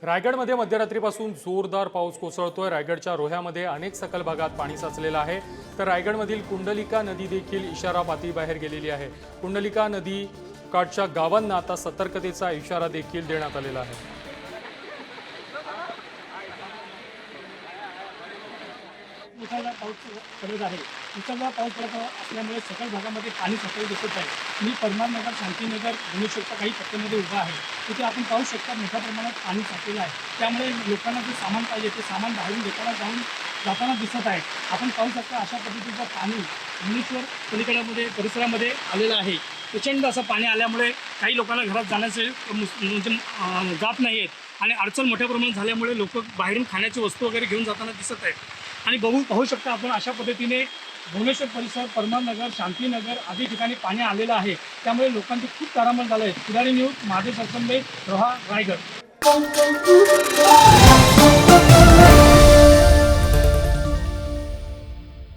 रायगडमध्ये मध्यरात्रीपासून जोरदार पाऊस कोसळतोय। रायगडच्या रोह्यामध्ये अनेक सखल भागात पाणी साचलेलं आहे, तर रायगडमधील कुंडलिका नदी देखील इशारा पातळीबाहेर गेलेली आहे। कुंडलिका नदी काठच्या गावांना आता सतर्कतेचा इशारा देखील देण्यात आलेला आहे। मुसळधार पाऊस पडत आहे। मुसळधार पाऊस पडत असल्यामुळे सखल भागामध्ये पाणी साचलेले दिसत आहे। मी परमारनगर, शांतीनगर, भुवनेश्वरच्या काही पट्ट्यामध्ये उभा आहे। तिथे आपण पाहू शकता मोठ्या प्रमाणात पाणी साचलेलं आहे। त्यामुळे लोकांना जे सामान पाहिजे ते सामान बाहेरून जाताना दिसत आहे। आपण पाहू शकता अशा पद्धतीचं पाणी भुवनेश्वर पलीकड्यामध्ये परिसरामध्ये आलेलं आहे। प्रचंड असं पाणी आल्यामुळे काही लोकांना घरात जाण्याचे जात नाही आहेत आणि अडचण मोठ्या प्रमाणात झाल्यामुळे लोक बाहेरून खाण्याची वस्तू वगैरे घेऊन जाताना दिसत आहेत। आणि पाहू शकता आपण अशा पद्धतीने भुवनेश्वर परिसर, परमारनगर, शांतीनगर आदी ठिकाणी पाणी आलेलं आहे। त्यामुळे लोकांची खूप तारांबळ झालं आहे। पुढारी न्यूज, महादेव सरसंबे, रोहा, रायगड।